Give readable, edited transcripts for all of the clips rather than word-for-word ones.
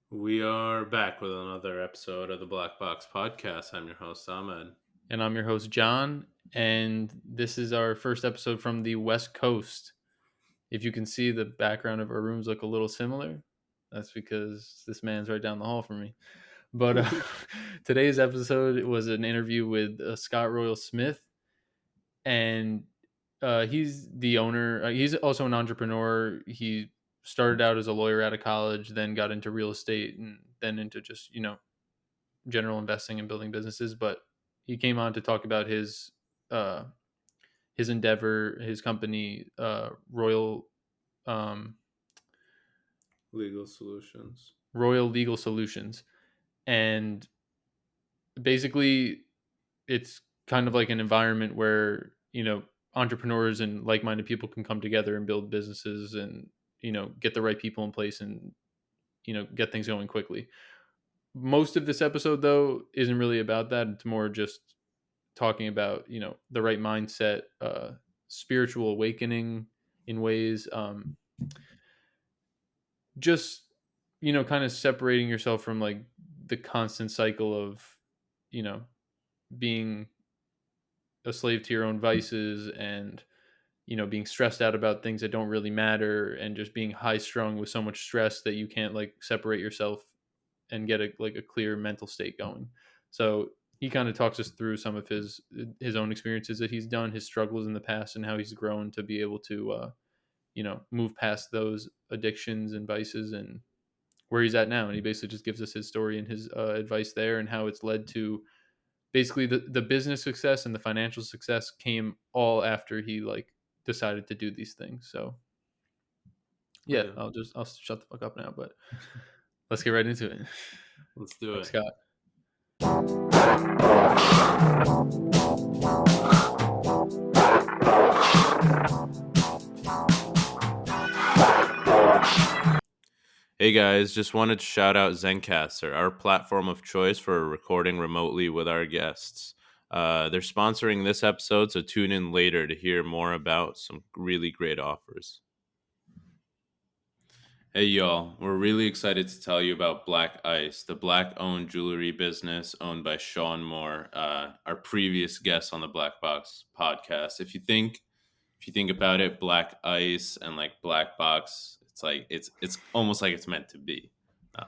We are back with another episode of the Black Box Podcast. I'm your host, Ahmed. And I'm your host, John. And this is our first episode from the West Coast. If you can see the background of our rooms look a little similar, that's because this man's right down the hall from me. But today's episode was an interview with Scott Royal Smith, and he's the owner. He's also an entrepreneur. He started out as a lawyer out of college, then got into real estate, and then into just general investing and building businesses. But he came on to talk about uh, his endeavor, his company, um, Legal Solutions. Royal Legal Solutions, and basically, it's kind of like an environment where entrepreneurs and like-minded people can come together and build businesses and get the right people in place and get things going quickly. Most of this episode though isn't really about that. It's more just talking about the right mindset, spiritual awakening in ways, just kind of separating yourself from like the constant cycle of you know being a slave to your own vices and being stressed out about things that don't really matter and just being high strung with so much stress that you can't like separate yourself and get a clear mental state going. So he kind of talks us through some of his own experiences that he's done, his struggles in the past, and how he's grown to be able to move past those addictions and vices and where he's at now. And he basically just gives us his story and his advice there and how it's led to basically the business success and the financial success came all after he like decided to do these things. So yeah, Yeah, I'll shut the fuck up now, but let's get right into it. let's do Thanks, it. Scott. Hey guys, just wanted to shout out Zencaster, our platform of choice for recording remotely with our guests. They're sponsoring this episode, so tune in later to hear more about some really great offers. Hey y'all, we're really excited to tell you about Blvck Ice, the black owned jewelry business owned by Sean Moore, our previous guest on the Black Box podcast. If you think about it, Blvck Ice and like Black Box, it's almost like it's meant to be. Uh,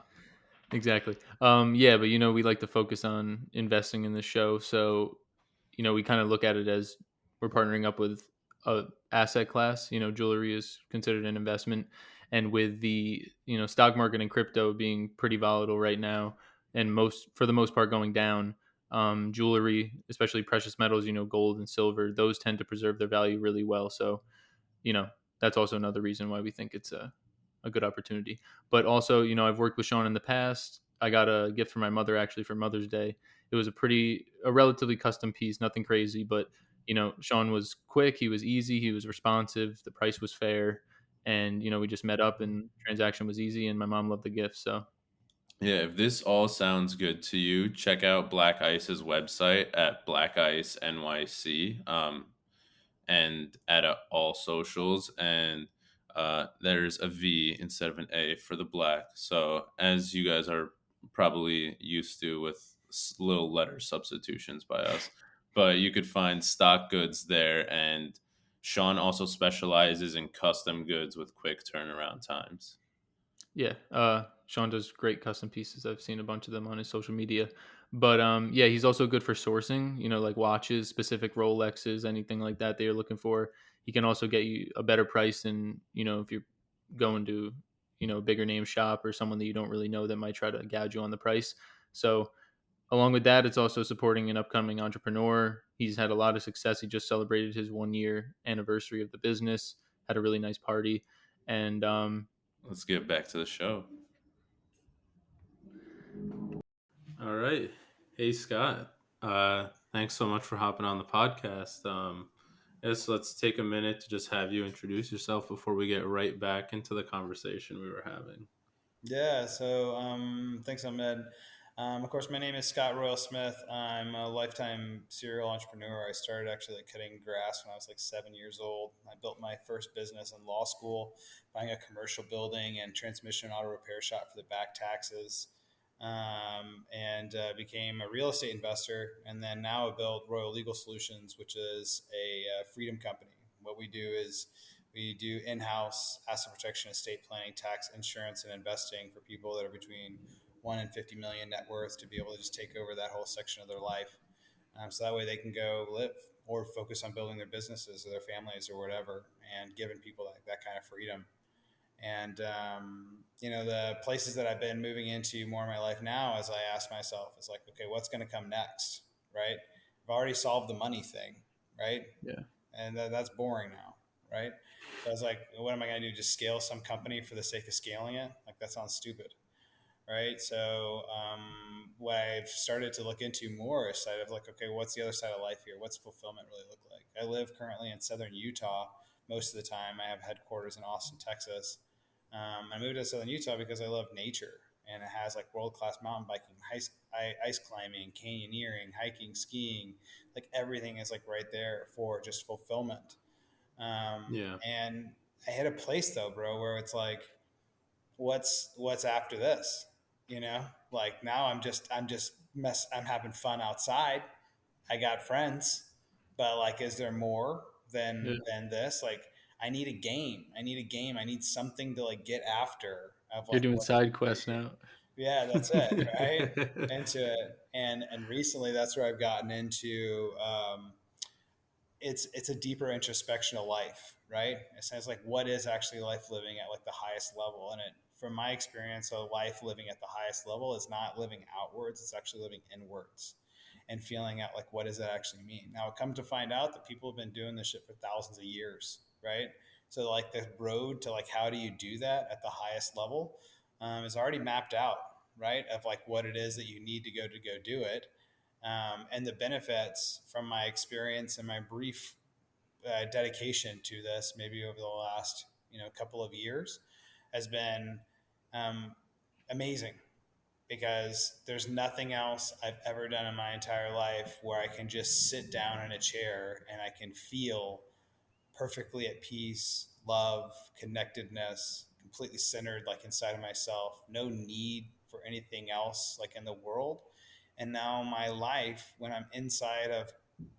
Exactly. Yeah, but we like to focus on investing in the show, so we kind of look at it as we're partnering up with a asset class. Jewelry is considered an investment, and with the stock market and crypto being pretty volatile right now, and for the most part going down, jewelry, especially precious metals, gold and silver, those tend to preserve their value really well. So you know that's also another reason why we think it's a good opportunity. But also, I've worked with Sean in the past. I got a gift from my mother actually for Mother's Day. It was a relatively custom piece, nothing crazy, but Sean was quick, he was easy, he was responsive, the price was fair, and we just met up and transaction was easy, and my mom loved the gift. So yeah, if this all sounds good to you, check out Black Ice's website at Black Ice NYC. And add up all socials, and there's a V instead of an A for the black. So as you guys are probably used to with little letter substitutions by us, but you could find stock goods there, and Sean also specializes in custom goods with quick turnaround times. yeah, Sean does great custom pieces. I've seen a bunch of them on his social media. But yeah, he's also good for sourcing, like watches, specific Rolexes, anything like that you're looking for. He can also get you a better price than, if you're going to, a bigger name shop or someone that you don't really know that might try to gouge you on the price. So along with that, it's also supporting an upcoming entrepreneur. He's had a lot of success. He just celebrated his 1 year anniversary of the business, had a really nice party. And Let's get back to the show. All right. Hey, Scott. Thanks so much for hopping on the podcast. Yes, let's take a minute to just have you introduce yourself before we get right back into the conversation we were having. Yeah, so thanks, Ahmed. Of course, my name is Scott Royal Smith. I'm a lifetime serial entrepreneur. I started actually like cutting grass when I was like 7 years old. I built my first business in law school, buying a commercial building and transmission auto repair shop for the back taxes, and became a real estate investor. And then now I build Royal Legal Solutions, which is a freedom company. What we do is we do in-house asset protection, estate planning, tax, insurance, and investing for people that are between 1 and 50 million net worth to be able to just take over that whole section of their life. So that way they can go live or focus on building their businesses or their families or whatever, and giving people that kind of freedom. And the places that I've been moving into more in my life now, as I ask myself, is like, okay, what's going to come next, right? I've already solved the money thing, right? Yeah. And that's boring now, right? So I was like, what am I going to do? Just scale some company for the sake of scaling it? Like that sounds stupid, right? So what I've started to look into more is side of like, okay, what's the other side of life here? What's fulfillment really look like? I live currently in southern Utah most of the time. I have headquarters in Austin, Texas. I moved to southern Utah because I love nature, and it has like world class mountain biking, ice climbing, canyoneering, hiking, skiing. Like everything is like right there for just fulfillment. Yeah. And I hit a place though, bro, where it's like, what's after this? You know, like now I'm having fun outside. I got friends, but like, is there more Yeah. than this? Like, I need a game. I need a game. I need something to like get after of You're like doing what can side I do quests here? now. Yeah, that's it, right? Into it, and recently that's where I've gotten into. It's a deeper introspection of life, right? It says like what is actually life living at like the highest level, and it from my experience of life living at the highest level is not living outwards; it's actually living inwards and feeling out like what does that actually mean. Now, come to find out that people have been doing this shit for thousands of years, right? So like the road to like how do you do that at the highest level is already mapped out, right? Of like what it is that you need to go do it, and the benefits from my experience and my brief dedication to this, maybe over the last couple of years, has been um, amazing because there's nothing else I've ever done in my entire life where I can just sit down in a chair and I can feel perfectly at peace, love, connectedness, completely centered, like inside of myself, no need for anything else, like in the world. And now my life, when I'm inside of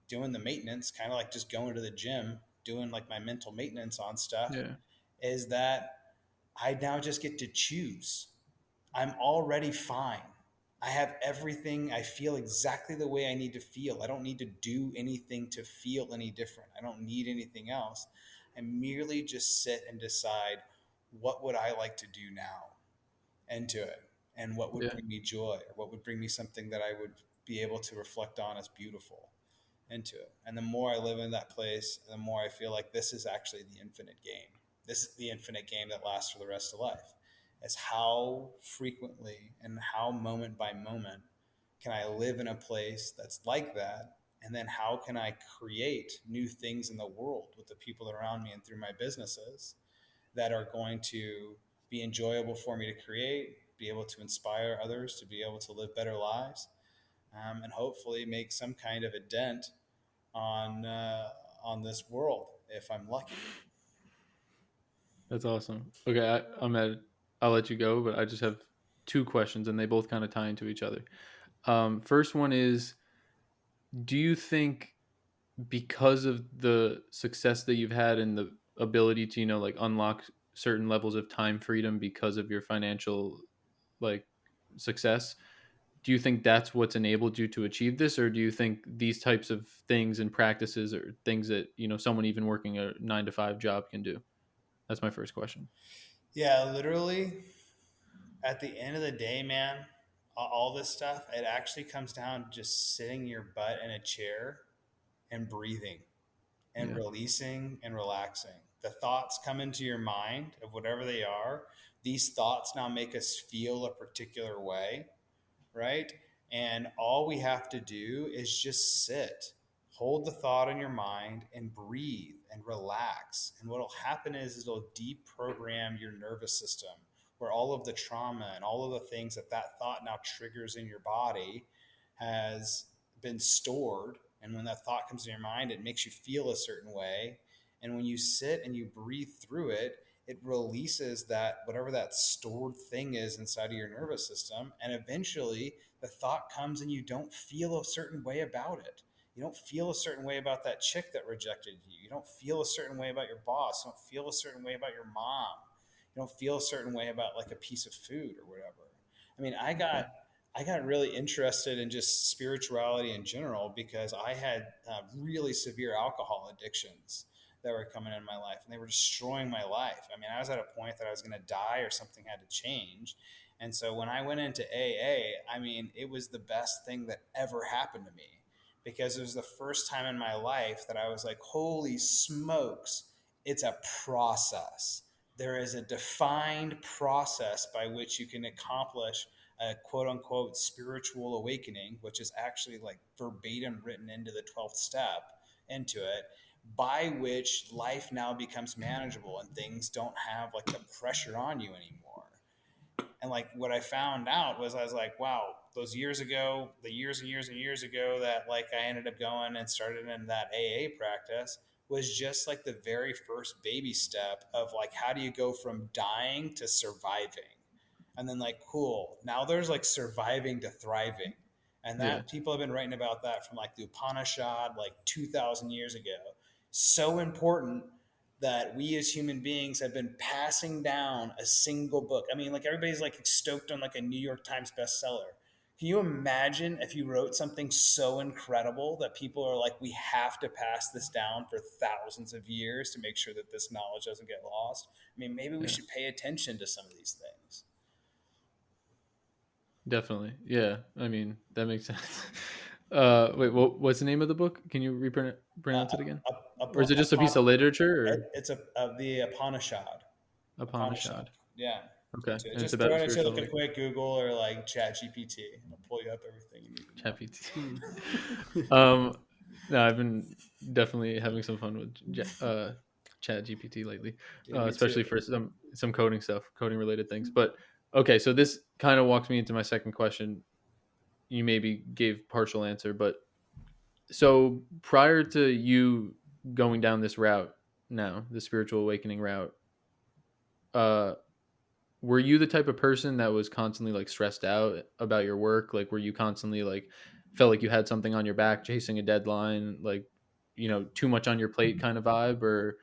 doing the maintenance, kind of like just going to the gym, doing like my mental maintenance on stuff, Yeah. is that I now just get to choose. I'm already fine. I have everything. I feel exactly the way I need to feel. I don't need to do anything to feel any different. I don't need anything else. I merely just sit and decide what would I like to do now into it, and what would Yeah. bring me joy, or what would bring me something that I would be able to reflect on as beautiful into it. And the more I live in that place, the more I feel like this is actually the infinite game. This is the infinite game that lasts for the rest of life. It's how frequently and how moment by moment can I live in a place that's like that? And then how can I create new things in the world with the people around me and through my businesses that are going to be enjoyable for me to create, be able to inspire others to be able to live better lives, and hopefully make some kind of a dent on uh, on this world if I'm lucky. That's awesome. Okay, I'll let you go, but I just have two questions, and they both kind of tie into each other. First one is, do you think because of the success that you've had and the ability to like unlock certain levels of time freedom because of your financial like success, do you think that's what's enabled you to achieve this, or do you think these types of things and practices are things that someone even working a 9 to 5 job can do? That's my first question. Yeah, literally, at the end of the day, man, all this stuff, it actually comes down to just sitting your butt in a chair and breathing and Yeah. releasing and relaxing. The thoughts come into your mind of whatever they are. These thoughts now make us feel a particular way, right? And all we have to do is just sit, hold the thought in your mind, and breathe and relax. And what will happen is it'll deprogram your nervous system, where all of the trauma and all of the things that that thought now triggers in your body has been stored. And when that thought comes in your mind, it makes you feel a certain way. And when you sit and you breathe through it, it releases that whatever that stored thing is inside of your nervous system. And eventually the thought comes and you don't feel a certain way about it. You don't feel a certain way about that chick that rejected you. You don't feel a certain way about your boss. You don't feel a certain way about your mom. You don't feel a certain way about like a piece of food or whatever. I mean, Right. I got really interested in just spirituality in general because I had really severe alcohol addictions that were coming in my life and they were destroying my life. I mean, I was at a point that I was going to die or something had to change. And so when I went into AA, I mean, it was the best thing that ever happened to me because it was the first time in my life that I was like, holy smokes, it's a process. There is a defined process by which you can accomplish a quote unquote spiritual awakening, which is actually like verbatim written into the 12th step into it, by which life now becomes manageable and things don't have like the pressure on you anymore. And like what I found out was I was like, wow, those years ago, the years and years and years ago that like I ended up going and started in that AA practice was just like the very first baby step of like how do you go from dying to surviving? And then like cool, now there's like surviving to thriving. And Yeah. that people have been writing about that from like the Upanishad like 2000 years ago. So important that we as human beings have been passing down a single book. I mean, like everybody's like stoked on like a New York Times bestseller. Can you imagine if you wrote something so incredible that people are like, we have to pass this down for thousands of years to make sure that this knowledge doesn't get lost? I mean, maybe we Yeah. should pay attention to some of these things. Definitely. Yeah. I mean, that makes sense. Wait, what's the name of the book? Can you pronounce it again? Or is it just a piece of literature It's the Upanishad. or Upanishad. Upanishad? Yeah. Okay. So And it's just throw about it into spiritual like a awakening. quick Google or like Chat GPT. It'll pull you up everything you need to know. ChatGPT. No, I've been definitely having some fun with Chat GPT lately, Dude, me too. especially for some coding stuff, coding related things. But okay, so this kind of walks me into my second question. You maybe gave partial answer, but so prior to you going down this route now, the spiritual awakening route, uh, were you the type of person that was constantly like stressed out about your work? Like, were you constantly like felt like you had something on your back, chasing a deadline, like, too much on your plate kind of vibe? Or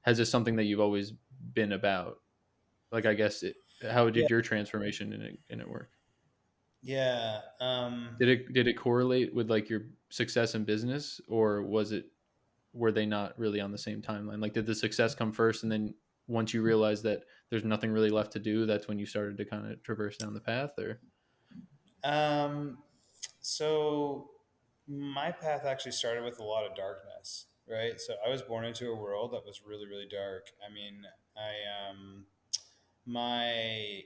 has this something that you've always been about? Like, I guess how Yeah. did your transformation in it work? Yeah. Did it correlate with like your success in business, or were they not really on the same timeline? Like, did the success come first, and then once you realized that there's nothing really left to do, that's when you started to kind of traverse down the path? Or Um, so my path actually started with a lot of darkness, right? So I was born into a world that was really, really dark. I mean, my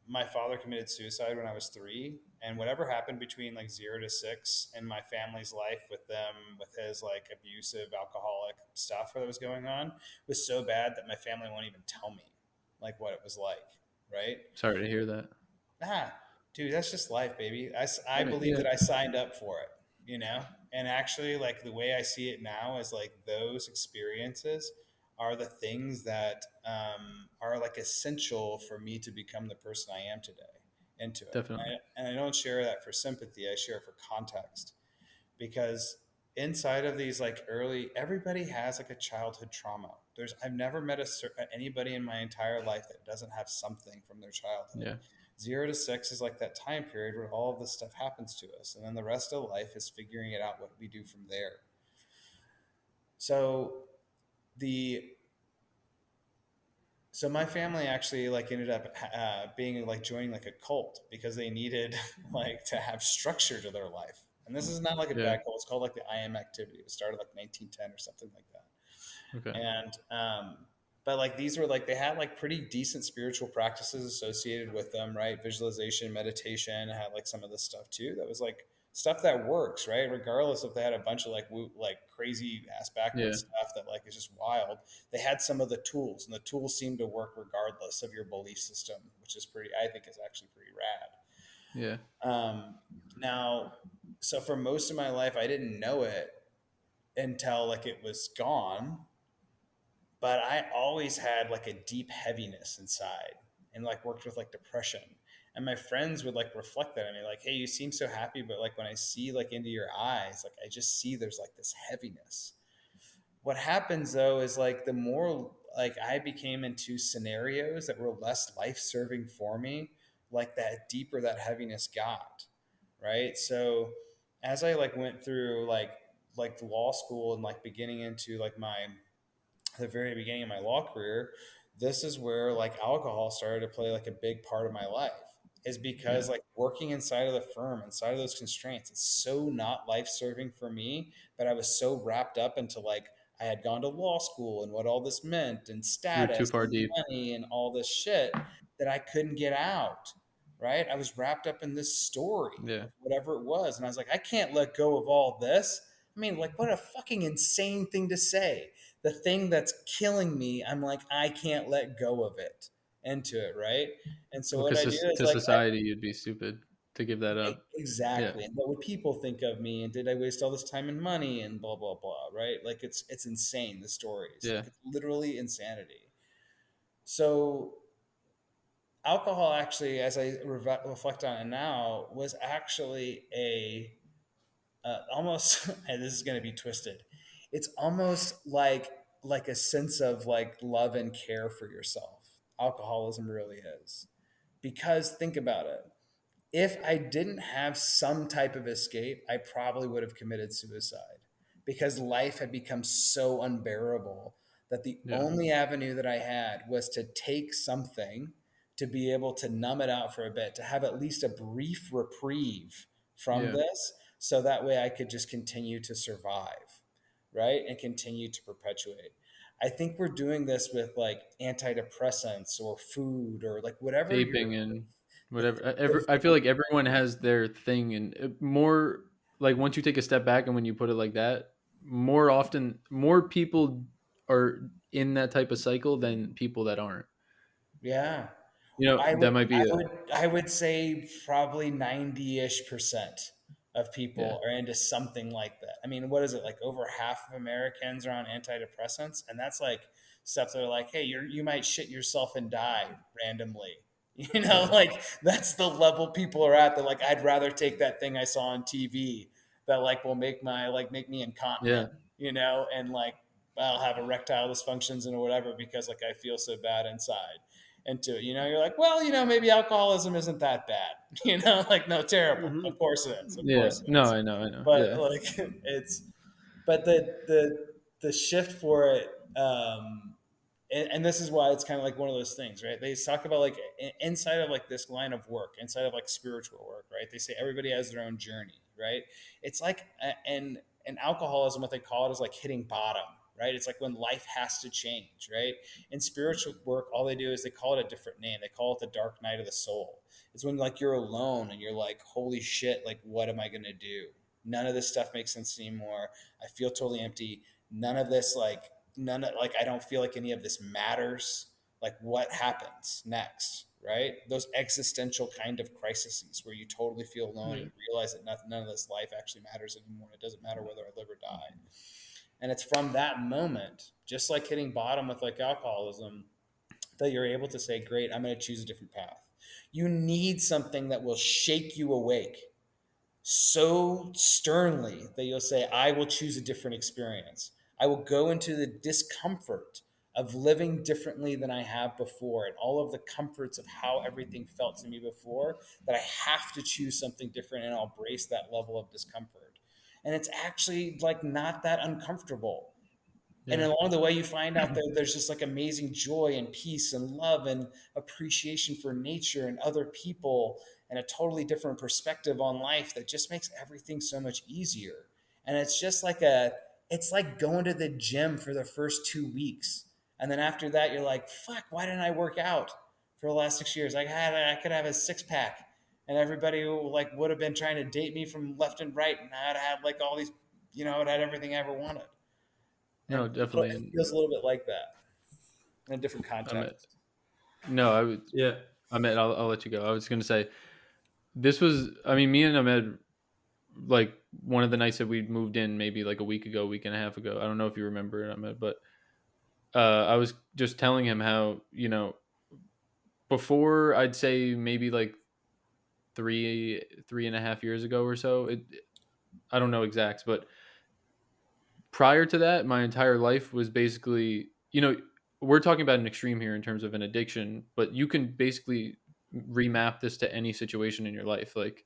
my father committed suicide when I was 3, and whatever happened between like 0 to 6 in my family's life with them, with his like abusive alcoholic stuff that was going on, was so bad that my family won't even tell me like what it was like, right? sorry to hear that. Ah, dude, that's just life, baby. I Right, believe yeah, that I signed up for it, you know? And actually, like, the way I see it now is like those experiences are the things that are like essential for me to become the person I am today into it. definitely. And I don't share that for sympathy, I share it for context because inside of these like early everybody has like a childhood trauma. I've never met anybody in my entire life that doesn't have something from their childhood. Yeah, 0 to 6 is like that time period where all of this stuff happens to us, and then the rest of life is figuring it out what we do from there. So the so my family actually like ended up being like joining like a cult because they needed like to have structure to their life. And this is not like a yeah, bad cult. It's called like the I Am activity. It started like 1910 or something like that. okay, And but like these were like they had like pretty decent spiritual practices associated with them, right? Visualization, meditation, had like some of this stuff too that was like stuff that works, right? Regardless if they had a bunch of like crazy ass Yeah. backwards stuff that like is just wild, they had some of the tools, and the tools seem to work regardless of your belief system, which is pretty, I think, is actually pretty rad. Yeah. Now, so for most of my life, I didn't know it until like it was gone, but I always had like a deep heaviness inside and like worked with like depression. And my friends would like reflect that on me, like, hey, you seem so happy, but like when I see like into your eyes, like I just see there's like this heaviness. What happens though is like the more like I became into scenarios that were less life serving for me, like that deeper that heaviness got. Right. So as I like went through like law school and like beginning into like my the very beginning of my law career, this is where like alcohol started to play like a big part of my life. Is Yeah. because like working inside of the firm, inside of those constraints, it's so not life serving for me. But I was so wrapped up into like I had gone to law school and what all this meant and You're too status far and deep. money and all this shit that I couldn't get out. Right? I was wrapped up in this story Yeah. of whatever it was. And I was like, I can't let go of all this. I mean, like, what a fucking insane thing to say. The thing that's killing me, I'm like, I can't let go of it into it, right? And so Well, what I do because is to like, society, you'd be stupid to give that up. Yeah. exactly. And what would people think of me? And did I waste all this time and money and blah blah blah, right? Like it's insane, the stories. Yeah. Like it's literally insanity. So alcohol actually, as I reflect on it now, was actually a almost and this is going to be twisted, it's almost like a sense of like love and care for yourself. Alcoholism really is, because think about it, if I didn't have some type of escape, I probably would have committed suicide, because life had become so unbearable that the Yeah. only avenue that I had was to take something to be able to numb it out for a bit, to have at least a brief reprieve from Yeah. this, so that way I could just continue to survive, right? And continue to perpetuate. I think we're doing this with like antidepressants or food or like whatever your Vaping and the, whatever. I feel the like everyone has their thing, and more like once you take a step back and when you put it like that, more often, more people are in that type of cycle than people that aren't. yeah. I That would, might I be a would, I would say probably 90-ish% of yeah, people are into something like that. I mean, what is it? Like over half of Americans are on antidepressants, and that's like stuff that are like, hey, you might shit yourself and die randomly. yeah, Like that's the level people are at. That like, I'd rather take that thing I saw on TV that like will make me yeah. incontinent, and like I'll have erectile dysfunctions and whatever because like I feel so bad inside into it. You're like, well, maybe alcoholism isn't that bad. Like, no, terrible. Mhm. Of course it is. Of Yeah. course it No, is. I know. But Yeah, like, but the shift for it, and this is why it's kind of like one of those things, right? They talk about like inside of like this line of work, inside of like spiritual work, right? They say everybody has their own journey, right? It's like, and alcoholism, what they call it is like hitting bottom, right? It's like when life has to change, right? In spiritual work, all they do is they call it a different name. They call it the dark night of the soul. It's when like you're alone and you're like, holy shit, like what am I gonna do? None of this stuff makes sense anymore. I feel totally empty. None of this none of like I don't feel like any of this matters. Like what happens next, right? Those existential kind of crises where you totally feel alone and yeah, you realize that none of this life actually matters anymore. It doesn't matter whether I live or die. And it's from that moment, just like hitting bottom with like alcoholism, that you're able to say, great, I'm going to choose a different path. You need something that will shake you awake so sternly that you'll say, I will choose a different experience. I will go into the discomfort of living differently than I have before and all of the comforts of how everything felt to me before, that I have to choose something different and I'll brace that level of discomfort. And it's actually like not that uncomfortable. And yeah, along the way, you find out that there's just like amazing joy and peace and love and appreciation for nature and other people and a totally different perspective on life that just makes everything so much easier. And it's just like it's like going to the gym for the first 2 weeks. And then after that, you're like, fuck, why didn't I work out for the last 6 years? I could have a six pack, and everybody who like would have been trying to date me from left and right, and I'd had like all these, I'd had everything I ever wanted. No, And definitely. it And feels a little bit like that in a different I mean, context. no, I would. Yeah. I'll let you go. I was gonna say this was. I mean, me and Ahmed, like one of the nights that we moved in, maybe like a week ago, week and a half ago. I don't know if you remember it, Ahmed, but I was just telling him how before, I'd say maybe like 3.5 years ago or so. I don't know exacts, but prior to that, my entire life was basically, we're talking about an extreme here in terms of an addiction, but you can basically remap this to any situation in your life. Like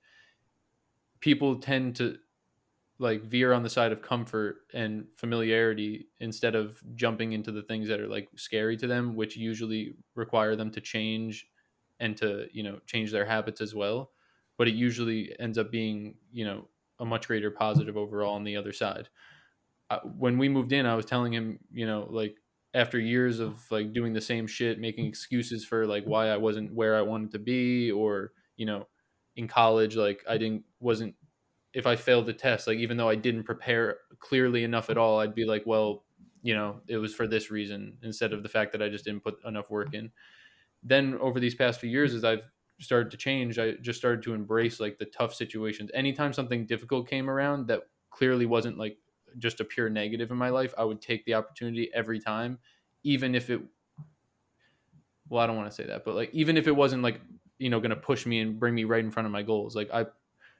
people tend to like veer on the side of comfort and familiarity instead of jumping into the things that are like scary to them, which usually require them to change and to, change their habits as well. But it usually ends up being, a much greater positive overall on the other side. When we moved in, I was telling him, like after years of like doing the same shit, making excuses for like why I wasn't where I wanted to be, or in college, like I didn't wasn't if I failed the test, like even though I didn't prepare clearly enough at all, I'd be like, well, it was for this reason instead of the fact that I just didn't put enough work in. Then over these past few years, as I've started to change, I just started to embrace like the tough situations. Anytime something difficult came around that clearly wasn't like just a pure negative in my life, I would take the opportunity every time, even if it, well, I don't want to say that, but like, even if it wasn't like, going to push me and bring me right in front of my goals. Like I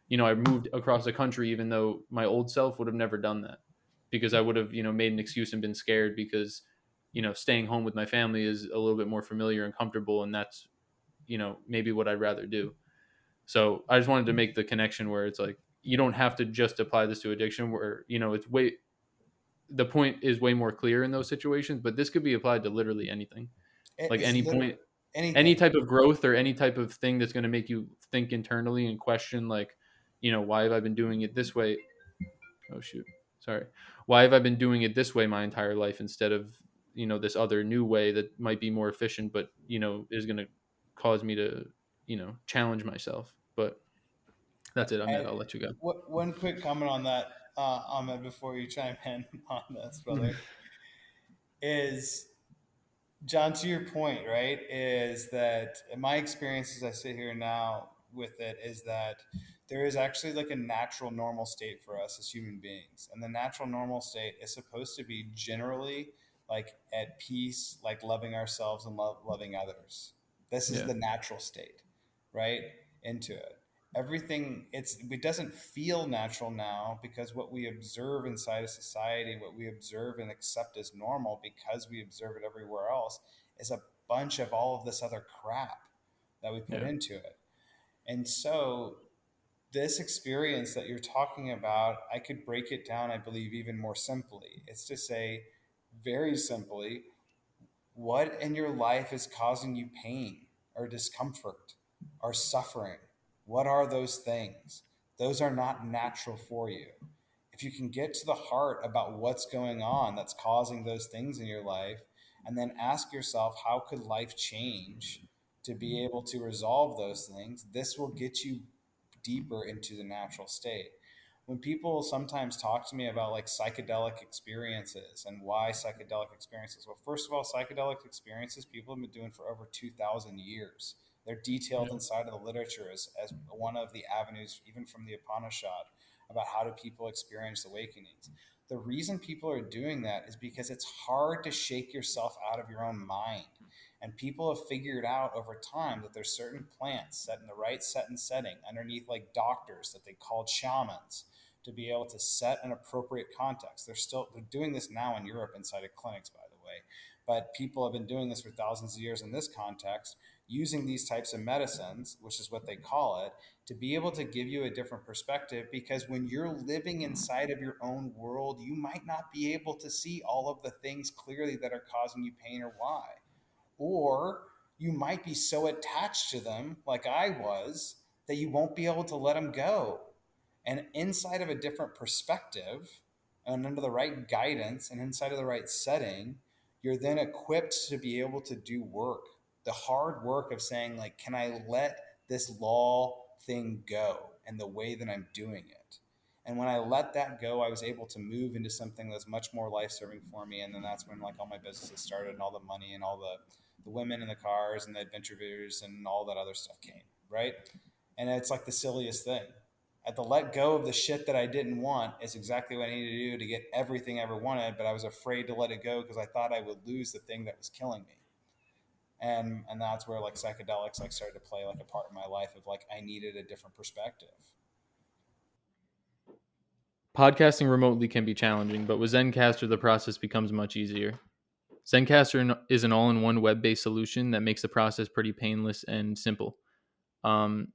moved across the country, even though my old self would have never done that because I would have, made an excuse and been scared because, staying home with my family is a little bit more familiar and comfortable. And that's, maybe what I'd rather do. So I just wanted to make the connection where it's like, you don't have to just apply this to addiction where, the point is way more clear in those situations, but this could be applied to literally anything, like It's any literally point, any anything. type of growth or any type of thing that's going to make you think internally and question like, why have I been doing it this way? Oh shoot, sorry. Why have I been doing it this way my entire life instead of this other new way that might be more efficient, but is going to cause me to challenge myself. But that's it. And I'll let you go. one quick comment on that, Ahmed, before you chime in on this, Mhm. brother, is John, to your point, right, is that in my experience as I sit here now with it is that there is actually like a natural normal state for us as human beings. And the natural normal state is supposed to be generally like at peace, like loving ourselves and loving others. This is Yeah. the natural state, right? Into it. Everything it doesn't feel natural now because what we observe inside of society, what we observe and accept as normal because we observe it everywhere else, is a bunch of all of this other crap that we put Yeah. into it. And so this experience that you're talking about, I could break it down, I believe, even more simply. It's to say, very simply, what in your life is causing you pain or discomfort or suffering? What are those things? Those are not natural for you. If you can get to the heart about what's going on that's causing those things in your life, and then ask yourself, how could life change to be able to resolve those things? This will get you deeper into the natural state. When people sometimes talk to me about like psychedelic experiences and why psychedelic experiences, well, first of all, psychedelic experiences people have been doing for over 2,000 years. They're detailed Yeah. inside of the literature as one of the avenues, even from the Upanishad, about how do people experience awakenings. The reason people are doing that is because it's hard to shake yourself out of your own mind. And people have figured out over time that there's certain plants set in the right set and setting underneath like doctors that they called shamans to be able to set an appropriate context. They're doing this now in Europe inside of clinics, by the way. But people have been doing this for thousands of years in this context, using these types of medicines, which is what they call it, to be able to give you a different perspective. Because when you're living inside of your own world, you might not be able to see all of the things clearly that are causing you pain or why. Or you might be so attached to them, like I was, that you won't be able to let them go. And inside of a different perspective and under the right guidance and inside of the right setting, you're then equipped to be able to do work. The hard work of saying, like, can I let this law thing go and the way that I'm doing it. And when I let that go, I was able to move into something that's much more life serving for me. And then that's when like all my businesses started and all the money and all the women and the cars and the adventure videos and all that other stuff came. Right. And it's like the silliest thing. At the let go of the shit that I didn't want is exactly what I needed to do to get everything I ever wanted. But I was afraid to let it go because I thought I would lose the thing that was killing me. And that's where like psychedelics like started to play like a part in my life of like I needed a different perspective. Podcasting remotely can be challenging, but with Zencaster, the process becomes much easier. Zencaster is an all-in-one web-based solution that makes the process pretty painless and simple. Um,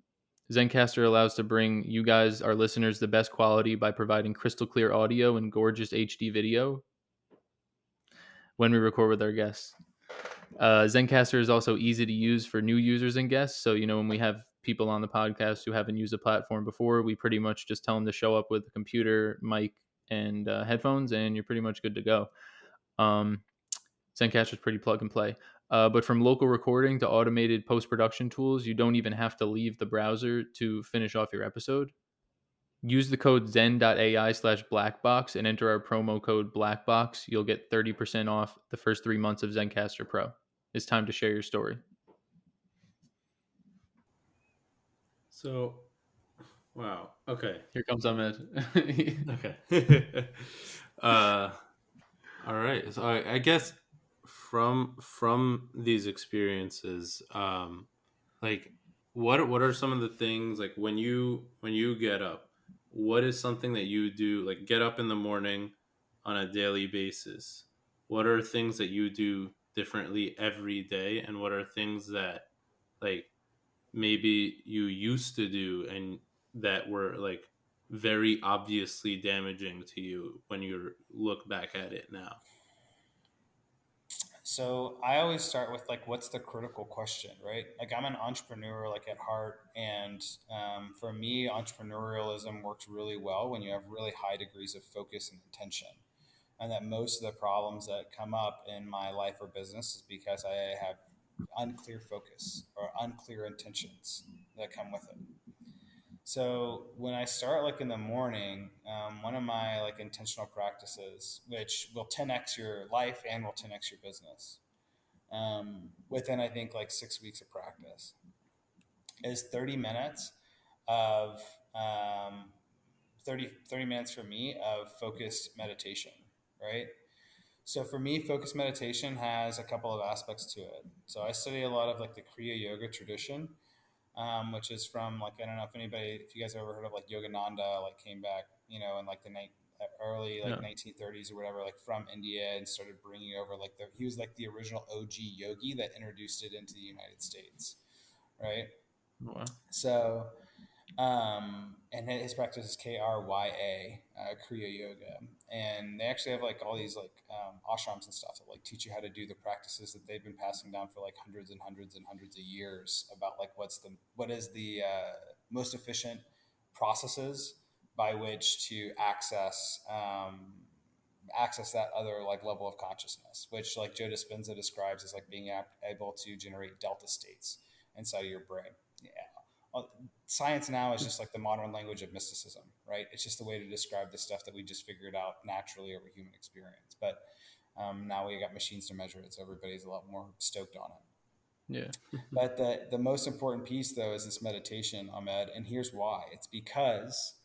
Zencaster allows to bring you guys, our listeners, the best quality by providing crystal clear audio and gorgeous HD video when we record with our guests. Zencaster is also easy to use for new users and guests. So, when we have people on the podcast who haven't used the platform before, we pretty much just tell them to show up with a computer, mic, and headphones, and you're pretty much good to go. Zencaster is pretty plug and play. But from local recording to automated post production tools, you don't even have to leave the browser to finish off your episode. Use the code zen.ai/blackbox and enter our promo code blackbox. You'll get 30% off the first 3 months of Zencaster Pro. It's time to share your story. So, wow. Okay. Here comes Ahmed. Okay. All right. So I guess from these experiences, like what are some of the things like when you get up, what is something that you do like get up in the morning on a daily basis? What are things that you do differently every day, and what are things that like maybe you used to do and that were like very obviously damaging to you when you look back at it now? So I always start with like, what's the critical question, right? Like I'm an entrepreneur, like at heart, and for me, entrepreneurialism works really well when you have really high degrees of focus and intention. And that most of the problems that come up in my life or business is because I have unclear focus or unclear intentions that come with it. So when I start like in the morning, one of my like intentional practices, which will 10x your life and will 10x your business, within I think like 6 weeks of practice, is 30 minutes of um, 30 minutes for me of focused meditation, right? So for me, focused meditation has a couple of aspects to it. So I study a lot of like the Kriya Yoga tradition, which is from like I don't know if you guys ever heard of like Yogananda, like came back, in like the early like Yeah. 1930s or whatever, like from India and started bringing over like he was like the original OG yogi that introduced it into the United States, right? Wow. So and his practice is Krya, Kriya Yoga, and they actually have like all these like ashrams and stuff that like teach you how to do the practices that they've been passing down for like hundreds and hundreds and hundreds of years about like what is the most efficient processes by which to access that other like level of consciousness, which like Joe Dispenza describes as like being able to generate delta states inside of your brain. Yeah. Science now is just like the modern language of mysticism, right? It's just the way to describe the stuff that we just figured out naturally over human experience. But now we got machines to measure it, so everybody's a lot more stoked on it. Yeah. But the most important piece, though, is this meditation, Ahmed. And here's why. It's because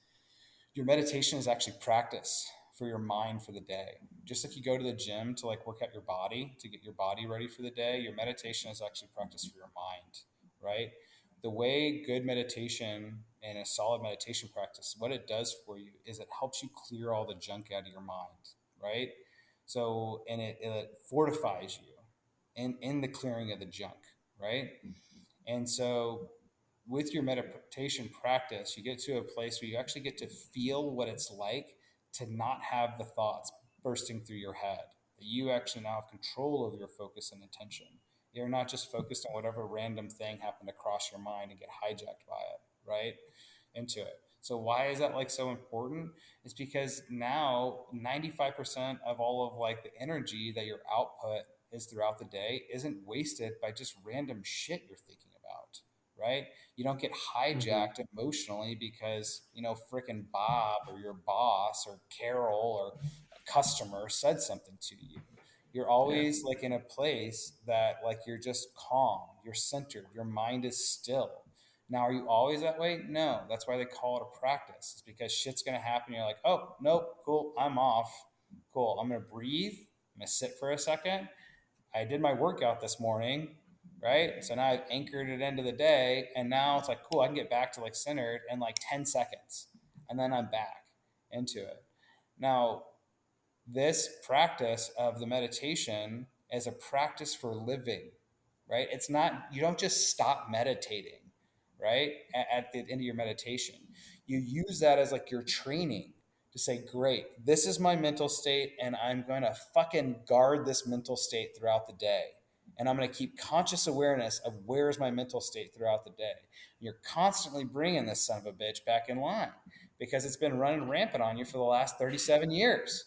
your meditation is actually practice for your mind for the day. Just like you go to the gym to like work out your body, to get your body ready for the day, your meditation is actually practice for your mind, right? The way good meditation and a solid meditation practice, what it does for you is it helps you clear all the junk out of your mind, right? So, and it fortifies you in the clearing of the junk, right? And so with your meditation practice, you get to a place where you actually get to feel what it's like to not have the thoughts bursting through your head. That you actually now have control over your focus and attention. You're not just focused on whatever random thing happened to cross your mind and get hijacked by it, right? Into it. So why is that like so important? It's because now 95% of all of like the energy that your output is throughout the day isn't wasted by just random shit you're thinking about, right? You don't get Hmm. hijacked emotionally because, freaking Bob or your boss or Carol or a customer said something to you. You're Yeah. always like in a place that like you're just calm, you're centered, your mind is still. Now, are you always that way? No. That's why they call it a practice. It's because shit's gonna happen. You're like, oh nope, cool, I'm off. Cool. I'm gonna breathe. I'm gonna sit for a second. I did my workout this morning, right? So now I've anchored it into the day, and now it's like, cool, I can get back to like centered in like 10 seconds, and then I'm back into it. Now, this practice of the meditation is a practice for living, right? It's not, you don't just stop meditating, right? At the end of your meditation. You use that as like your training to say, great, this is my mental state, and I'm going to fucking guard this mental state throughout the day. And I'm going to keep conscious awareness of where's my mental state throughout the day. You're constantly bringing this son of a bitch back in line because it's been running rampant on you for the last 37 years,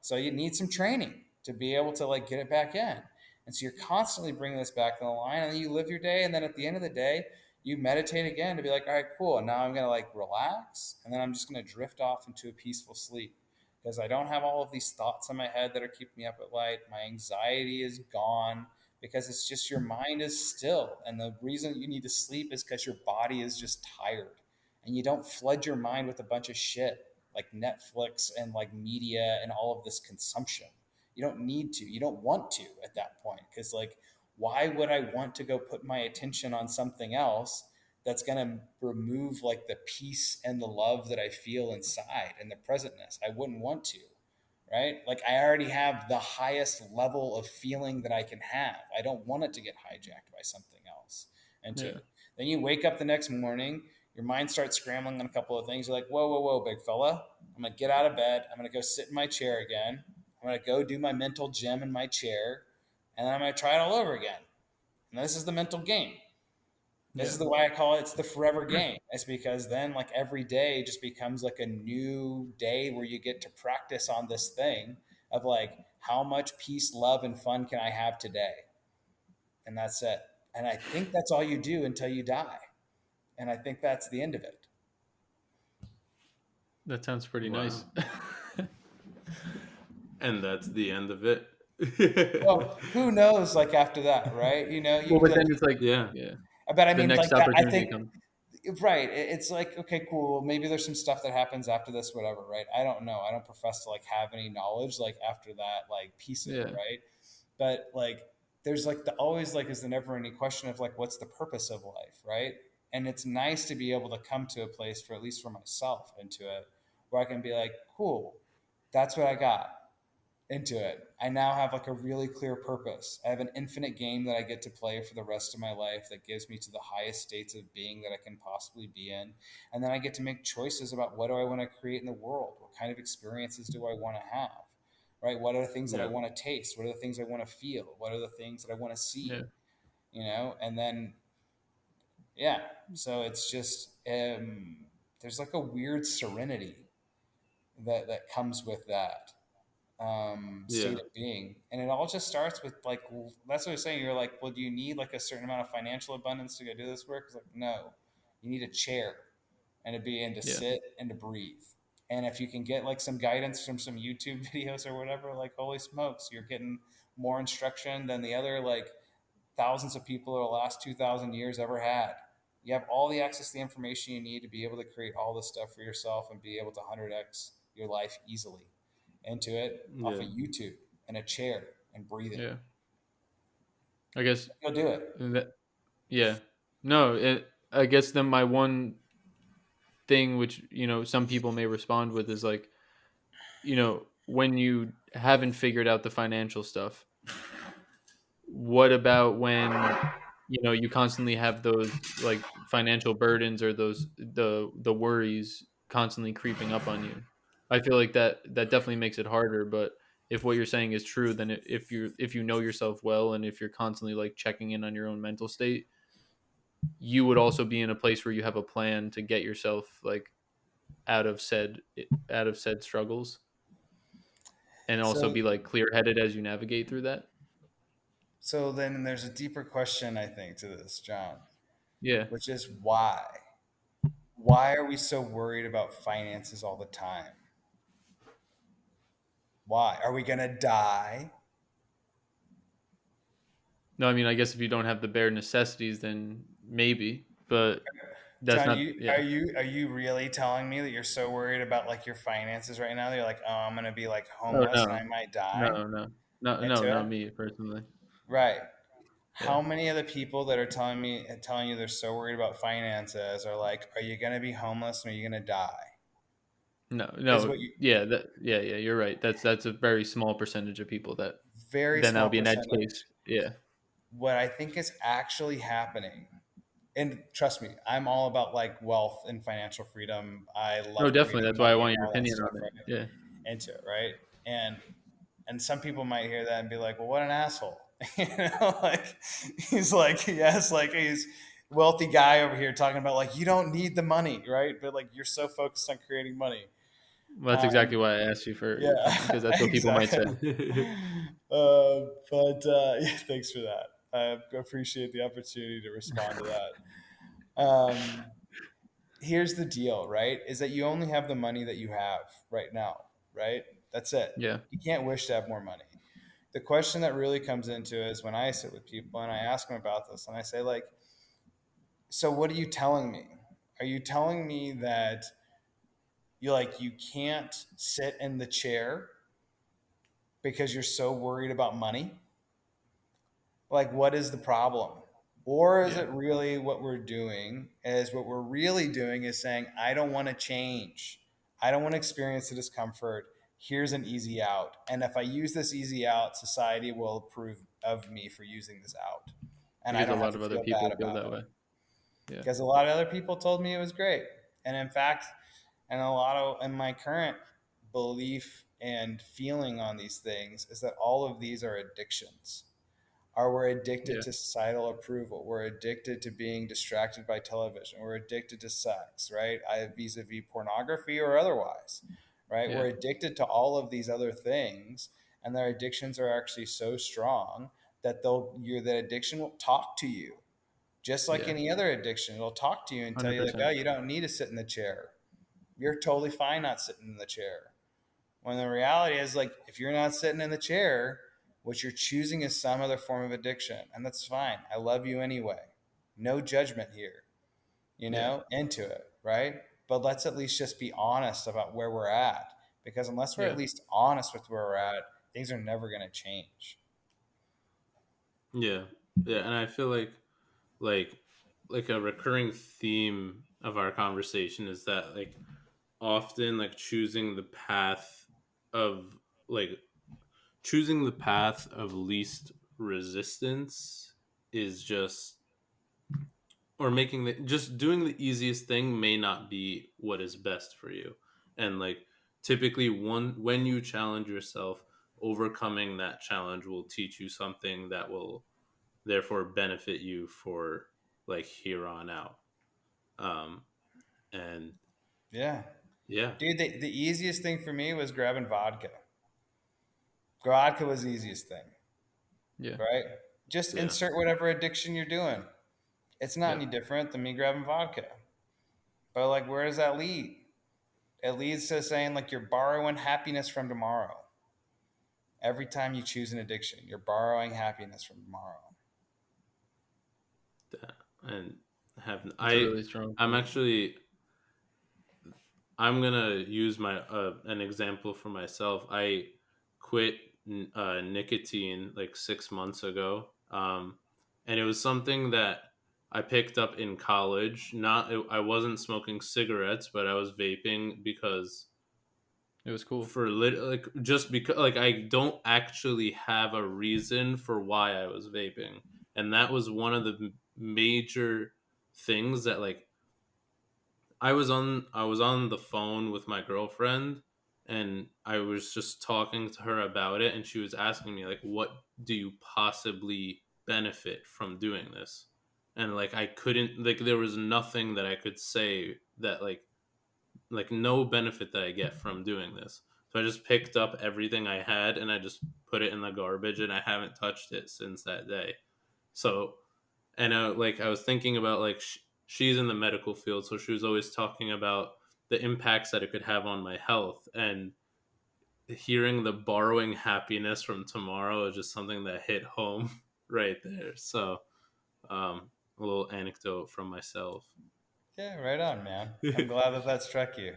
so you need some training to be able to like get it back in. And so you're constantly bringing this back in the line, and then you live your day, and then at the end of the day you meditate again to be like, all right, cool, and now I'm going to like relax, and then I'm just going to drift off into a peaceful sleep because I don't have all of these thoughts in my head that are keeping me up at night. My anxiety is gone because it's just your mind is still, and the reason you need to sleep is because your body is just tired, and you don't flood your mind with a bunch of shit like Netflix and like media and all of this consumption. You don't need to. You don't want to at that point because like why would I want to go put my attention on something else that's going to remove like the peace and the love that I feel inside and the presentness? I wouldn't want to, right? Like I already have the highest level of feeling that I can have. I don't want it to get hijacked by something else into Yeah. it. Then you wake up the next morning, your mind starts scrambling on a couple of things. You're like, whoa, whoa, whoa, big fella. I'm going to get out of bed. I'm going to go sit in my chair again. I'm going to go do my mental gym in my chair. And then I'm going to try it all over again. And this is the mental game. This Yeah. is the way I call it. It's the forever game. It's because then like every day just becomes like a new day where you get to practice on this thing of like how much peace, love, and fun can I have today? And that's it. And I think that's all you do until you die. And I think that's the end of it. That sounds pretty nice. Wow. And that's the end of it. Well, who knows? Like after that, right? Well, You but like, then it's like, Yeah. yeah, but I the mean, like next I opportunity think comes. right. It's like, okay, cool. Maybe there's some stuff that happens after this, whatever, right? I don't know. I don't profess to like have any knowledge like after that, like piece of it, Yeah. right? But like, there's like the always like is the never ending question of like, what's the purpose of life, right? And it's nice to be able to come to a place for at least for myself into it, where I can be like, cool, that's what I got into it. I now have like a really clear purpose. I have an infinite game that I get to play for the rest of my life that gives me to the highest states of being that I can possibly be in. And then I get to make choices about what do I want to create in the world? What kind of experiences do I want to have? Right? What are the things that I Yeah. want to taste? What are the things I want to feel? What are the things that I want to Yeah. see? And then, yeah. So it's just, there's like a weird serenity that comes with that Yeah. state of being. And it all just starts with like, that's what I was saying. You're like, well, do you need like a certain amount of financial abundance to go do this work? It's like, no, you need a chair and to be in to Yeah. sit and to breathe. And if you can get like some guidance from some YouTube videos or whatever, like, holy smokes, you're getting more instruction than the other like thousands of people over the last 2,000 years ever had. You have all the access to the information you need to be able to create all this stuff for yourself and be able to 100x your life easily into it off Yeah. of YouTube in a chair and breathing. Yeah. I guess You'll do it. that. Yeah. No. I guess then my one thing, which some people may respond with, is like, when you haven't figured out the financial stuff, what about when you constantly have those like financial burdens or those the worries constantly creeping up on you? I feel like that definitely makes it harder, but if what you're saying is true, then if you know yourself well, and if you're constantly like checking in on your own mental state, you would also be in a place where you have a plan to get yourself like out of said struggles, and also So, be like clear-headed as you navigate through that. so then there's a deeper question, I think, to this, John. Yeah. which is why. Why are we so worried about finances all the time? Why? Are we going to die? No, I mean, I guess if you don't have the bare necessities, then maybe, but that's John, not. you Yeah. are you really telling me that you're so worried about like your finances right now that you're like, oh, I'm gonna be like Oh homeless and no, I might no, die no, into not it? me personally. Right. Yeah. How many of the people that are telling you they're so worried about finances are like, are you gonna be homeless and are you gonna die? No, Is no. what you Yeah. Yeah. You're right. That's a very small percentage of people that very then that small would be an edge percentage. case. Yeah. What I think is actually happening, and trust me, I'm all about like wealth and financial freedom. I No, love definitely. creating That's why I money and want your all that opinion stuff, on it. right? Yeah. Into it, right? And some people might hear that and be like, "Well, what an asshole!" You know, like he's like, yes, like he's wealthy guy over here talking about like you don't need the money, right? But like you're so focused on creating money. Well, that's exactly Um, why I asked you for your opinion because yeah, that's what people might say. exactly. Yeah, thanks for that. I appreciate the opportunity to respond to that. Here's the deal, right? Is that you only have the money that you have right now, right? That's it. Yeah. You can't wish to have more money. The question that really comes into it is when I sit with people and I ask them about this and I say like, so what are you telling me? Are you telling me that you can't sit in the chair because you're so worried about money? Like what is the problem? Or is Yeah. it really what we're doing is what we're really doing is saying, I don't want to change. I don't want to experience the discomfort. Here's an easy out. And if I use this easy out, society will approve of me for using this out. And I Because a don't have lot to of other feel bad people feel about that it. way. Yeah. Because a lot of other people told me it was great. And in fact, and a lot of in my current belief and feeling on these things is that all of these are addictions, or we're addicted Yeah. to societal approval. We're addicted to being distracted by television. We're addicted to sex, right? Vis-a-vis pornography or otherwise, right? Yeah. We're addicted to all of these other things, and their addictions are actually so strong that that addiction will talk to you, just like Yeah. any other addiction. It'll talk to you and tell you like, 100%. oh, you don't need to sit in the chair. You're totally fine not sitting in the chair. When the reality is, like, if you're not sitting in the chair, what you're choosing is some other form of addiction. And that's fine. I love you anyway. No judgment here, Yeah. into it, right? But let's at least just be honest about where we're at. Because unless we're at Yeah. least honest with where we're at, things are never going to change. Yeah. Yeah, and I feel like like a recurring theme of our conversation is that like often like of like choosing the path of least resistance is just or making the just doing the easiest thing may not be what is best for you. And like typically one when you challenge yourself, overcoming that challenge will teach you something that will therefore benefit you for like here on out. um and Yeah. yeah. Dude, the easiest thing for me was grabbing vodka. Vodka was the easiest thing, Yeah. right? Just Yeah. insert whatever addiction you're doing. It's not Yeah. any different than me grabbing vodka. But like, where does that lead? It leads to saying like you're borrowing happiness from tomorrow. Every time you choose an addiction, you're borrowing happiness from tomorrow. That, and have That's a really strong I'm point. actually I'm gonna use my an example for myself. I quit nicotine like 6 months ago, and it was something that I picked up in college. I wasn't smoking cigarettes, but I was vaping because It was cool. like just because like I don't actually have a reason for why I was vaping, and that was one of the major things that like I was on the phone with my girlfriend and I was just talking to her about it and she was asking me like what do you possibly benefit from doing this? And like I couldn't like there was nothing that I could say that like no benefit that I get from doing this. So I just picked up everything I had and I just put it in the garbage and I haven't touched it since that day. So And like I was thinking about like she's in the medical field, so she was always talking about the impacts that it could have on my health, and hearing the borrowing happiness from tomorrow is just something that hit home right there. So a little anecdote from myself. Yeah, right on, man. I'm Yeah. glad that that struck you.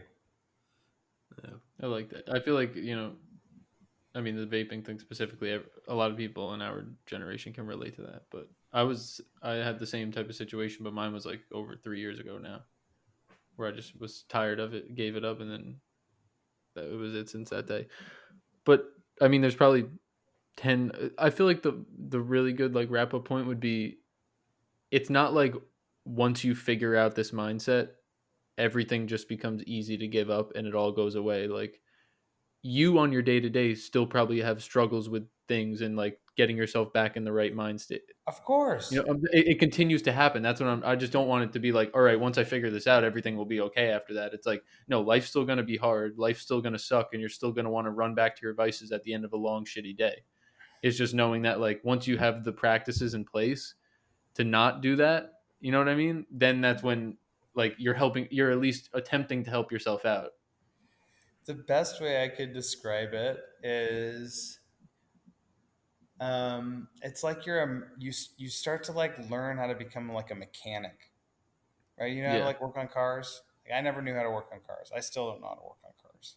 I like that. I feel like, I mean, the vaping thing specifically, a lot of people in our generation can relate to that. But I had the same type of situation, but mine was like over 3 years ago now, where I just was tired of it, gave it up, and then that was it since that day. But I mean, there's probably 10. I feel like the really good like wrap up point would be, it's not like once you figure out this mindset, everything just becomes easy to give up and it all goes away. Like, you on your day to day still probably have struggles with things and like getting yourself back in the right mind state. Of course. It continues to happen. That's what I just don't want it to be like, all right, once I figure this out, everything will be okay after that. It's like, no, life's still going to be hard. Life's still going to suck. And you're still going to want to run back to your vices at the end of a long, shitty day. It's just knowing that, like, once you have the practices in place to not do that, you know what I mean? Then that's when, like, you're at least attempting to help yourself out. The best way I could describe it is it's like you start to like learn how to become like a mechanic, right? You know how to Yeah, like work on cars? Like, I never knew how to work on cars. I still don't know how to work on cars.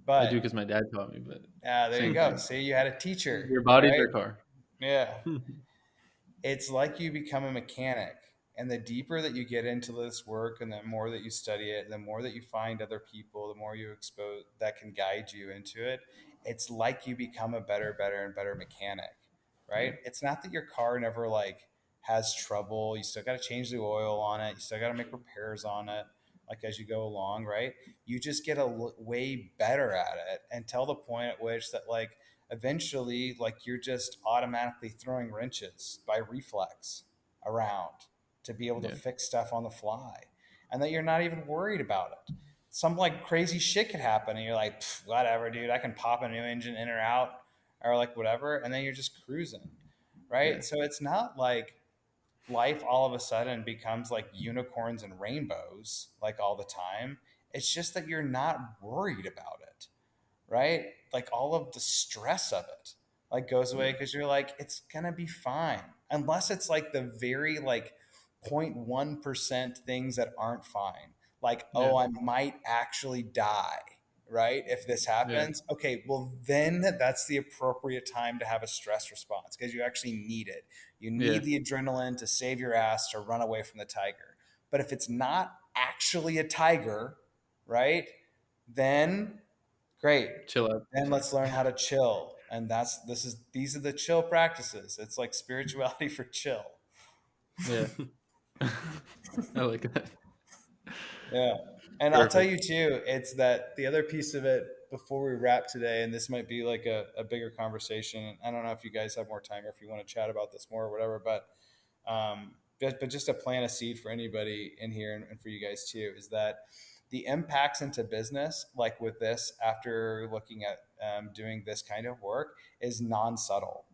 I do But because my dad taught me, but there you same go. thing. See, you had a teacher, Your body's right? your car. Yeah. It's like you become a mechanic. And the deeper that you get into this work and the more that you study it, the more that you find other people, the more you expose that can guide you into it, it's like you become a better and better mechanic, Yeah, right? It's not that your car never like has trouble. You still got to change the oil on it. You still got to make repairs on it, like as you go along, right? You just get way better at it until the point at which that like eventually like you're just automatically throwing wrenches by reflex around to be able to yeah, fix stuff on the fly and that you're not even worried about it. Some like crazy shit could happen and you're like, whatever, dude, I can pop a new engine in or out or like whatever. And then you're just cruising. yeah, Right. So it's not like life all of a sudden becomes like unicorns and rainbows like all the time. It's just that you're not worried about it, right? Like all of the stress of it like goes away yeah, because you're like, it's gonna be fine. Unless it's like the very like 0.1% things that aren't fine. Like, yeah, oh, I might actually die, right? If this yeah, happens. Okay, well then that's the appropriate time to have a stress response because you actually need it. You yeah. need the adrenaline to save your ass to run away from the tiger. But if it's not actually a tiger, right? Then great. Chill out. Then let's learn how to chill. And these are the chill practices. It's like spirituality for chill. Yeah, I like that. Yeah. And I'll tell Perfect. you too, it's that the other piece of it before we wrap today, and this might be like a bigger conversation. I don't know if you guys have more time or if you want to chat about this more or whatever, but just to plant a seed for anybody in here and for you guys too, is that the impacts into business, like with this, after looking at doing this kind of work, is non subtle.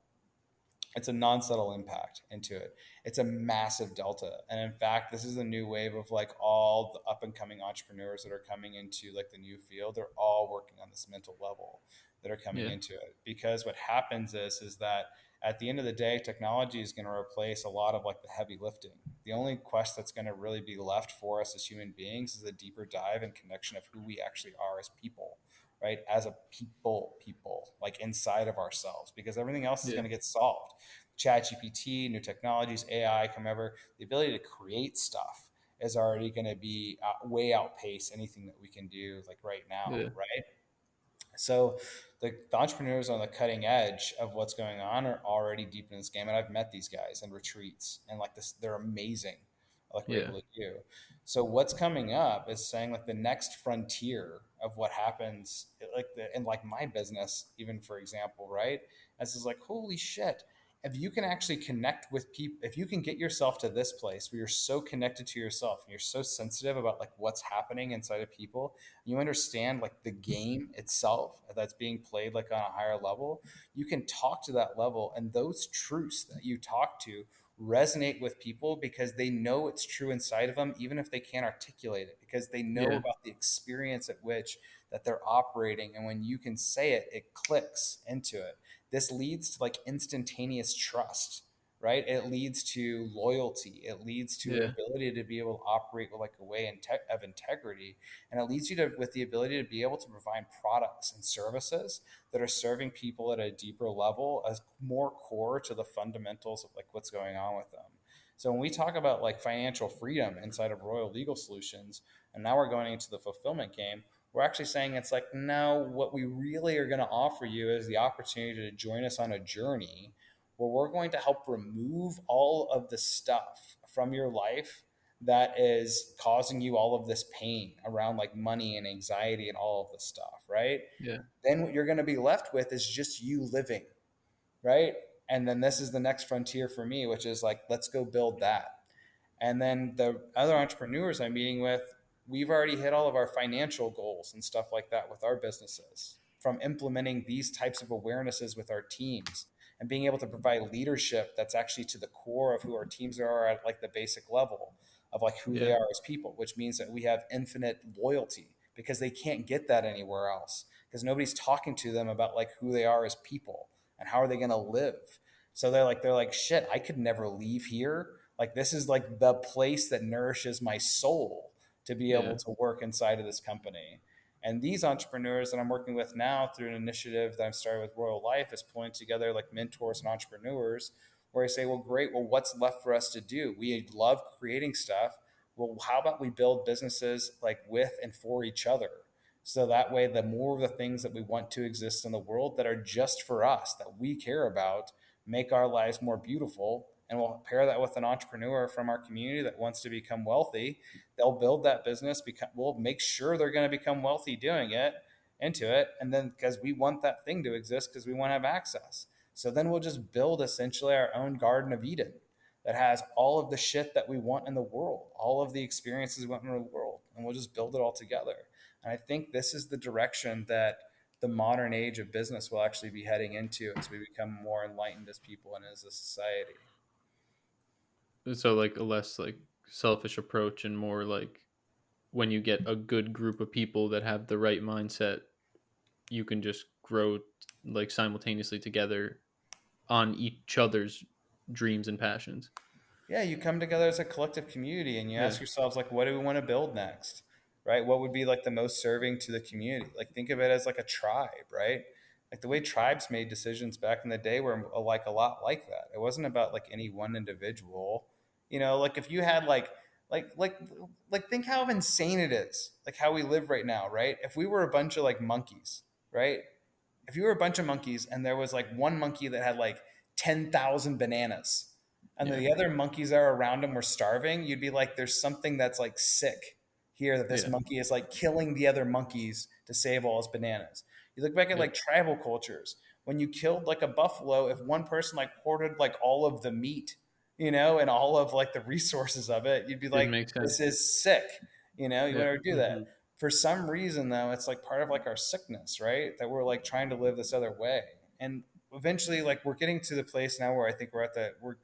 It's a non-subtle impact into it. It's a massive delta. And in fact, this is a new wave of like all the up and coming entrepreneurs that are coming into like the new field. They're all working on this mental level that are coming Yeah, into it. Because what happens is that at the end of the day, technology is going to replace a lot of like the heavy lifting. The only quest that's going to really be left for us as human beings is a deeper dive and connection of who we actually are as people, right? As a people, like inside of ourselves, because everything else is yeah, going to get solved. Chat GPT, new technologies, AI, come ever, the ability to create stuff is already going to be way outpace anything that we can do like right now, yeah, right? So the entrepreneurs on the cutting edge of what's going on are already deep in this game. And I've met these guys in retreats and like this, they're amazing. Like we're yeah, able to do. So what's coming up is saying like the next frontier of what happens, like in like my business, even for example, right? This is like, holy shit. If you can actually connect with people, if you can get yourself to this place where you're so connected to yourself and you're so sensitive about like what's happening inside of people, you understand like the game itself that's being played like on a higher level, you can talk to that level and those truths that you talk to resonate with people because they know it's true inside of them, even if they can't articulate it, because they know Yeah. about the experience at which that they're operating. And when you can say it, it clicks into it. This leads to like instantaneous trust, right? It leads to loyalty. It leads to an Yeah. ability to be able to operate with like a way of integrity. And it leads you to with the ability to be able to provide products and services that are serving people at a deeper level as more core to the fundamentals of like what's going on with them. So when we talk about like financial freedom inside of Royal Legal Solutions, and now we're going into the fulfillment game, we're actually saying it's like, no, what we really are going to offer you is the opportunity to join us on a journey where we're going to help remove all of the stuff from your life that is causing you all of this pain around like money and anxiety and all of this stuff, right? Yeah. Then what you're going to be left with is just you living, right? And then this is the next frontier for me, which is like, let's go build that. And then the other entrepreneurs I'm meeting with, we've already hit all of our financial goals and stuff like that with our businesses from implementing these types of awarenesses with our teams and being able to provide leadership that's actually to the core of who our teams are at like the basic level of like who they Yeah. are as people, which means that we have infinite loyalty because they can't get that anywhere else because nobody's talking to them about like who they are as people and how are they going to live. So they're like shit, I could never leave here. Like this is like the place that nourishes my soul to be Yeah. able to work inside of this company. And these entrepreneurs that I'm working with now through an initiative that I'm starting with Royal Life is pulling together like mentors and entrepreneurs where I say, well, great. Well, what's left for us to do? We love creating stuff. Well, how about we build businesses like with and for each other? So that way, the more of the things that we want to exist in the world that are just for us, that we care about, make our lives more beautiful. And we'll pair that with an entrepreneur from our community that wants to become wealthy. They'll build that business. We'll make sure they're going to become wealthy doing it into it. And then because we want that thing to exist, because we want to have access. So then we'll just build essentially our own Garden of Eden that has all of the shit that we want in the world, all of the experiences we want in the world. And we'll just build it all together. And I think this is the direction that the modern age of business will actually be heading into as we become more enlightened as people and as a society. So like a less like selfish approach and more like when you get a good group of people that have the right mindset, you can just grow like simultaneously together on each other's dreams and passions. Yeah, you come together as a collective community and you Yeah. ask yourselves like, what do we want to build next, right? What would be like the most serving to the community? Like think of it as like a tribe, right? Like the way tribes made decisions back in the day were like a lot like that. It wasn't about like any one individual. Like if you had like like like think how insane it is, like how we live right now, right? If we were a bunch of like monkeys, right? If you were a bunch of monkeys and there was like one monkey that had like 10,000 bananas and Yeah. the other monkeys that are around him were starving, you'd be like, there's something that's like sick here that this Yeah. monkey is like killing the other monkeys to save all his bananas. You look back at Yeah. like tribal cultures. When you killed like a buffalo, if one person like hoarded like all of the meat, and all of like the resources of it, you'd be Didn't like, make this sense. is sick. You would Yeah. never do that. For some reason though, it's like part of like our sickness, right? That we're like trying to live this other way. And eventually like we're getting to the place now where I think we're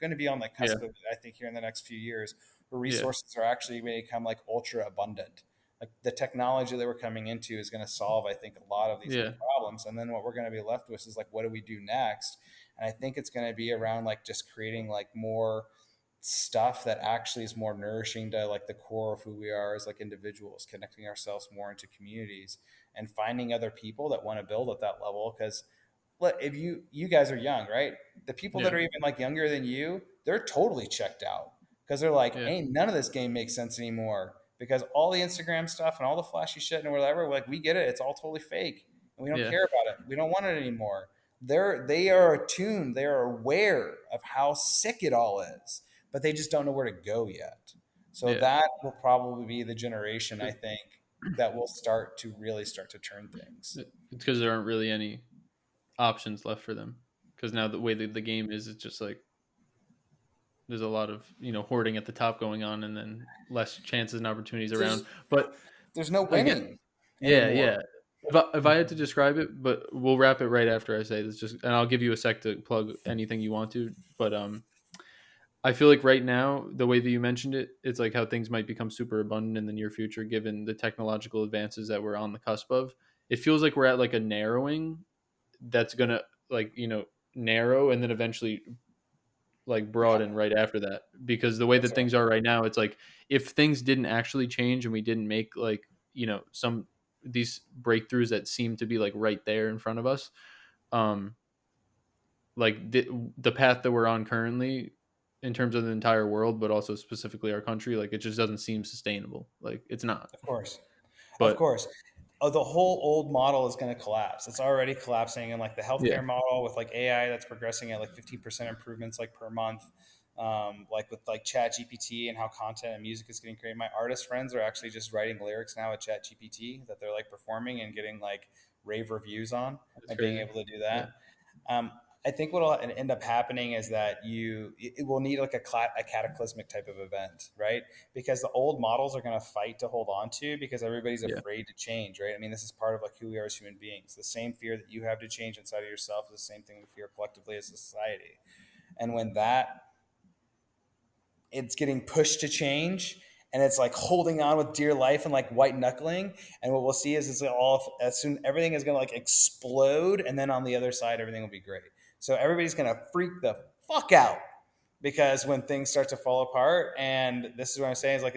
going to be on the Yeah. cusp of it, I think here in the next few years where Yeah. resources are actually going to become like ultra abundant. Like the technology that we're coming into is going to solve, I think, a lot of these like Yeah. problems. And then what we're going to be left with is like, what do we do next? And I think it's going to be around like just creating like more stuff that actually is more nourishing to like the core of who we are as like individuals, connecting ourselves more into communities and finding other people that want to build at that level. Because if you guys are young, right? The people that Yeah. are even like younger than you, they're totally checked out because they're like, Yeah. ain't none of this game makes sense anymore because all the Instagram stuff and all the flashy shit and whatever, like we get it, it's all totally fake and we don't Yeah. care about it. We don't want it anymore. They are attuned, they are aware of how sick it all is, but they just don't know where to go yet. So Yeah. that will probably be the generation I think that will start to turn things. It's because there aren't really any options left for them. Because now the way that the game is, it's just like there's a lot of hoarding at the top going on, and then less chances and opportunities around. There's But there's no I get, winning yeah, anymore. yeah. If I had to describe it, but we'll wrap it right after I say this. Just and I'll give you a sec to plug anything you want to. But I feel like right now, the way that you mentioned it, it's like how things might become super abundant in the near future, given the technological advances that we're on the cusp of. It feels like we're at like a narrowing that's gonna like narrow and then eventually like Yeah, broaden right after that. Because the way that's that right. things are right now, it's like if things didn't actually change and we didn't make like some these breakthroughs that seem to be like right there in front of us, um, like the path that we're on currently in terms of the entire world, but also specifically our country, like it just doesn't seem sustainable. Like it's not. Of course. Of But course. The whole old model is going to collapse. It's already collapsing, and like the yeah, healthcare model with like AI that's progressing at like 15% improvements like per month. Like with like Chat GPT and how content and music is getting created. My artist friends are actually just writing lyrics now with Chat GPT that they're like performing and getting like rave reviews on it's and being crazy. able to do Yeah, that. Um, I think what will end up happening is that it will need like a cataclysmic type of event, right? Because the old models are going to fight to hold on to because everybody's yeah, afraid to change, right? I mean, this is part of like who we are as human beings. The same fear that you have to change inside of yourself is the same thing we fear collectively as a society. And when that it's getting pushed to change and it's like holding on with dear life and like white knuckling, and what we'll see is it's all as soon everything is going to like explode, and then on the other side everything will be great. So everybody's going to freak the fuck out because when things start to fall apart, and this is what I'm saying is like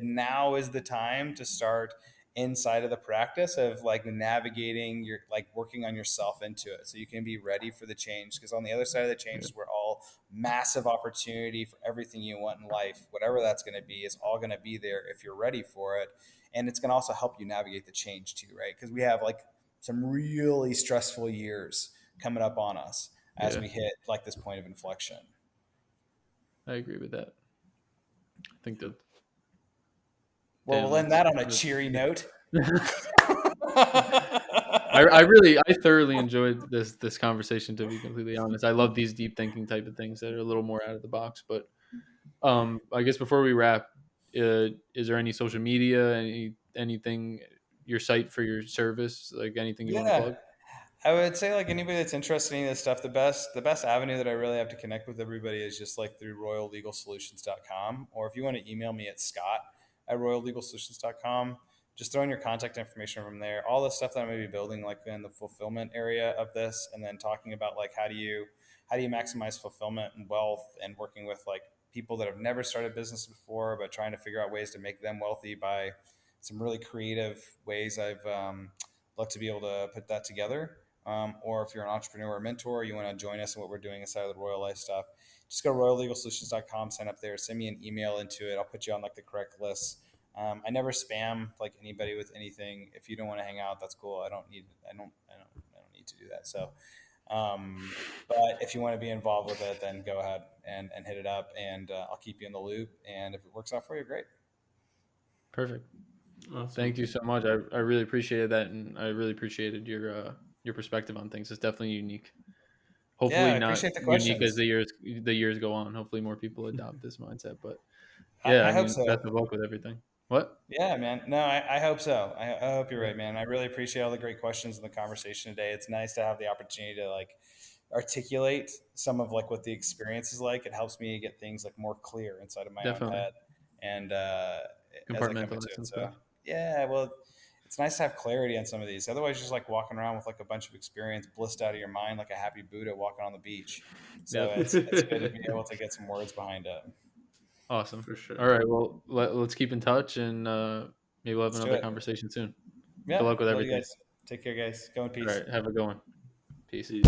now is the time to start inside of the practice of like navigating your like working on yourself into it so you can be ready for the change, because on the other side of the change yeah, is where all massive opportunity for everything you want in life, whatever that's going to be, is all going to be there if you're ready for it. And it's going to also help you navigate the change too, right? Because we have like some really stressful years coming up on us as yeah. we hit like this point of inflection. I agree with that. I think that Well, damn, we'll end that on a that's cheery yeah. note. I thoroughly enjoyed this conversation, to be completely honest. I love these deep thinking type of things that are a little more out of the box. But I guess before we wrap, is there any social media, anything, your site for your service, like anything you want to Yeah, plug? I would say like anybody that's interested in this stuff, the best avenue that I really have to connect with everybody is just like through royallegalsolutions.com. Or if you want to email me at scott@royallegalsolutions.com, just throw in your contact information from there. All the stuff that I'm going to be building like in the fulfillment area of this, and then talking about like how do you maximize fulfillment and wealth, and working with like people that have never started business before but trying to figure out ways to make them wealthy by some really creative ways. I've looked to be able to put that together. Or if you're an entrepreneur or mentor, you want to join us in what we're doing inside of the Royal Life stuff, just go to royallegalsolutions.com, sign up there, send me an email into it. I'll put you on like the correct list. I never spam like anybody with anything. If you don't want to hang out, that's cool. I don't need to do that. So, but if you want to be involved with it, then go ahead and hit it up, and I'll keep you in the loop. And if it works out for you, great. Perfect. Awesome. Thank you so much. I really appreciated that, and I really appreciated your perspective on things. It's definitely unique. Yeah, Hopefully I not appreciate the unique as questions. the years go on. Hopefully more people adopt this mindset. But I, yeah, I I hope mean, so. best of luck with everything. What? Yeah, man. No, I hope so. I hope you're Yeah, right, man. I really appreciate all the great questions in the conversation today. It's nice to have the opportunity to like articulate some of like what the experience is like. It helps me get things like more clear inside of my own definitely head, and as I come into compartmentalize it. some So stuff. yeah, well, it's nice to have clarity on some of these. Otherwise, you're just like walking around with like a bunch of experience blissed out of your mind, like a happy Buddha walking on the beach. So Yep. it's good to be able to get some words behind it. Awesome. For All sure. right. Well, let's keep in touch, and maybe we'll have Let's do another it. conversation soon. Good Yeah, luck with love you everything. guys. Take care, guys. Go in All peace. right. Have a good one. Peace. Peace.